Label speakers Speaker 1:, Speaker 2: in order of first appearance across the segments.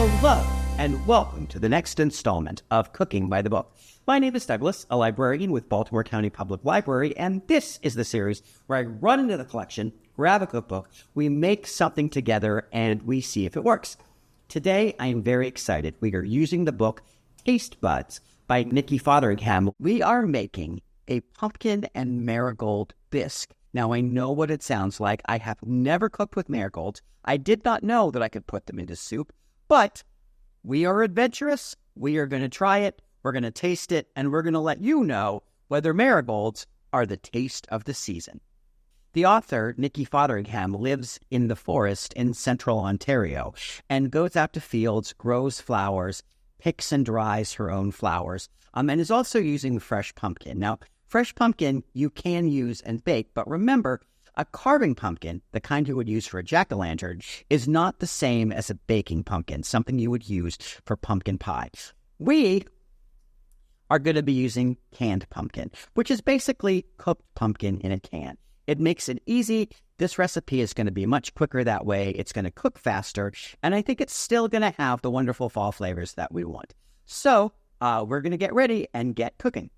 Speaker 1: Hello, and welcome to the next installment of Cooking by the Book. My name is Douglas, a librarian with Baltimore County Public Library, and this is the series where I run into the collection, grab a cookbook, we make something together, and we see if it works. Today, I am very excited. We are using the book Taste Buds by Nikki Fotheringham. We are making a pumpkin and marigold bisque. Now, I know what it sounds like. I have never cooked with marigolds. I did not know that I could put them into soup, but we are adventurous. We are going to try it. We're going to taste it, and we're going to let you know whether marigolds are the taste of the season. The author, Nikki Fotheringham, lives in the forest in central Ontario and goes out to fields, grows flowers, picks and dries her own flowers, and is also using fresh pumpkin. Now, fresh pumpkin you can use and bake, but remember, a carving pumpkin, the kind you would use for a jack-o'-lantern, is not the same as a baking pumpkin, something you would use for pumpkin pie. We are going to be using canned pumpkin, which is basically cooked pumpkin in a can. It makes it easy. This recipe is going to be much quicker that way. It's going to cook faster, and I think it's still going to have the wonderful fall flavors that we want. So we're going to get ready and get cooking.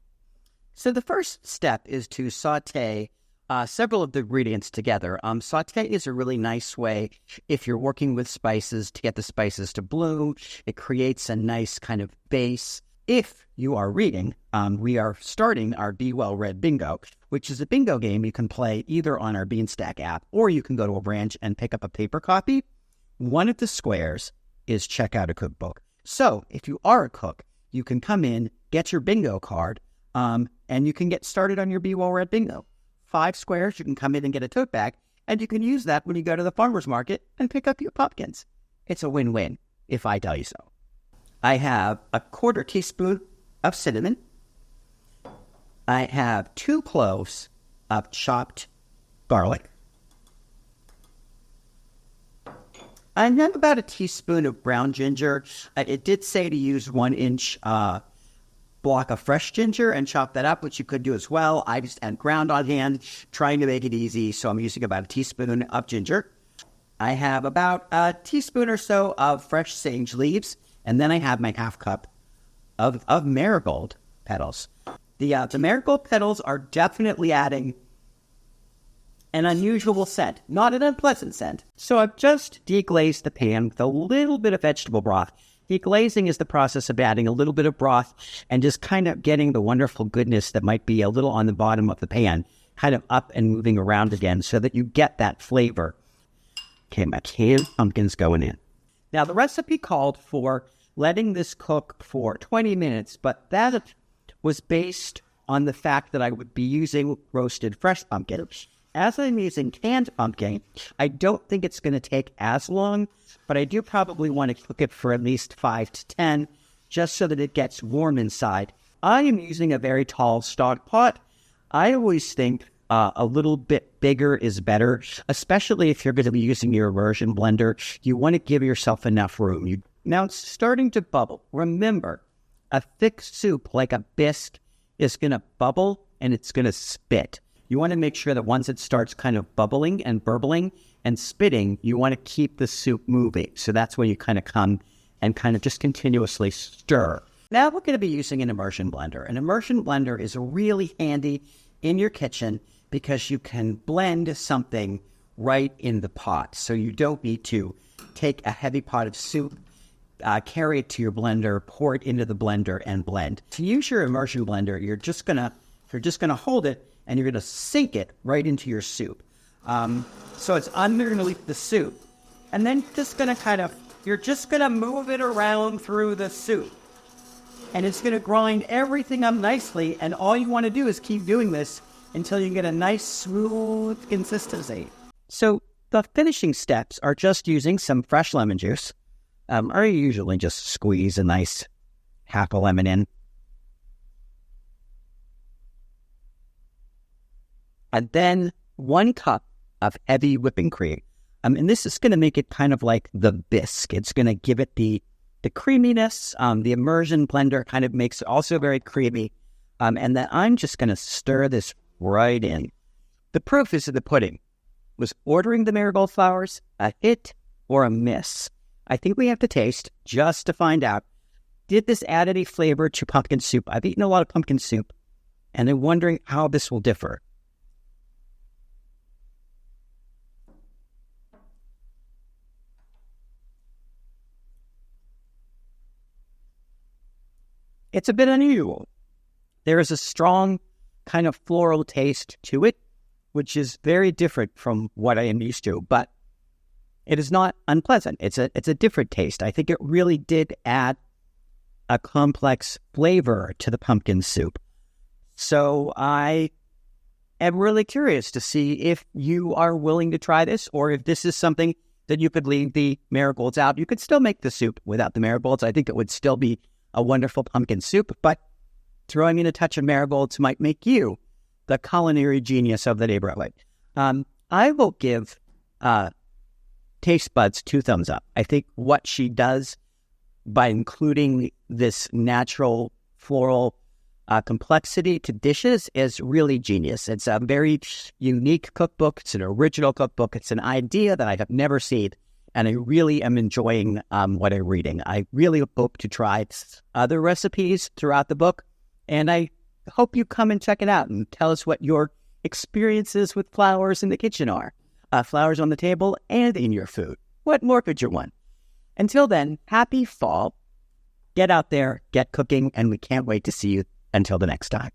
Speaker 1: So the first step is to saute several of the ingredients together. Saute is a really nice way, if you're working with spices, to get the spices to bloom. It creates a nice kind of base. If you are reading, we are starting our Be Well Read Bingo, which is a bingo game you can play either on our Beanstack app, or you can go to a branch and pick up a paper copy. One of the squares is check out a cookbook. So if you are a cook, you can come in, get your bingo card, and you can get started on your Be Well Read Bingo. 5 squares, you can come in and get a tote bag, and you can use that when you go to the farmer's market and pick up your pumpkins. It's a win-win, if I tell you so. I have a 1/4 teaspoon of cinnamon. I have 2 cloves of chopped garlic. I have about a teaspoon of brown ginger. It did say to use 1-inch block of fresh ginger and chop that up, which you could do as well. I just had ground on hand, trying to make it easy, so I'm using about a teaspoon of ginger. I have about a teaspoon or so of fresh sage leaves, and then I have my 1/2 cup of marigold petals. The marigold petals are definitely adding an unusual scent, not an unpleasant scent. So I've just deglazed the pan with a little bit of vegetable broth. Deglazing is the process of adding a little bit of broth and just kind of getting the wonderful goodness that might be a little on the bottom of the pan, kind of up and moving around again so that you get that flavor. Okay, my canned pumpkin's going in. Now, the recipe called for letting this cook for 20 minutes, but that was based on the fact that I would be using roasted fresh pumpkin. As I'm using canned pumpkin, I don't think it's going to take as long, but I do probably want to cook it for at least 5 to 10, just so that it gets warm inside. I am using a very tall stock pot. I always think a little bit bigger is better, especially if you're going to be using your immersion blender. You want to give yourself enough room. Now it's starting to bubble. Remember, a thick soup like a bisque is going to bubble and it's going to spit. You want to make sure that once it starts kind of bubbling and burbling and spitting, you want to keep the soup moving. So that's when you kind of come and kind of just continuously stir. Now we're going to be using an immersion blender. An immersion blender is really handy in your kitchen because you can blend something right in the pot. So you don't need to take a heavy pot of soup, carry it to your blender, pour it into the blender, and blend. To use your immersion blender, you're just gonna hold it and you're gonna sink it right into your soup. So it's underneath the soup, and then you're just gonna move it around through the soup, and it's gonna grind everything up nicely. And all you want to do is keep doing this until you get a nice smooth consistency. So the finishing steps are just using some fresh lemon juice. I usually just squeeze a nice 1/2 a lemon in. And then 1 cup of heavy whipping cream. And this is going to make it kind of like the bisque. It's going to give it the creaminess. The immersion blender kind of makes it also very creamy. And then I'm just going to stir this right in. The proof is in the pudding. Was ordering the marigold flowers a hit or a miss? I think we have to taste just to find out, did this add any flavor to pumpkin soup? I've eaten a lot of pumpkin soup, and I'm wondering how this will differ. It's a bit unusual. There is a strong kind of floral taste to it, which is very different from what I am used to, but it is not unpleasant. It's a different taste. I think it really did add a complex flavor to the pumpkin soup. So I am really curious to see if you are willing to try this, or if this is something that you could leave the marigolds out. You could still make the soup without the marigolds. I think it would still be a wonderful pumpkin soup, but throwing in a touch of marigolds might make you the culinary genius of the neighborhood. I will give Taste Buds 2 thumbs up. I think what she does by including this natural floral complexity to dishes is really genius. It's a very unique cookbook. It's an original cookbook. It's an idea that I have never seen, and I really am enjoying what I'm reading. I really hope to try other recipes throughout the book, and I hope you come and check it out and tell us what your experiences with flowers in the kitchen are. Flowers on the table and in your food. What more could you want? Until then, happy fall. Get out there, get cooking, and we can't wait to see you until the next time.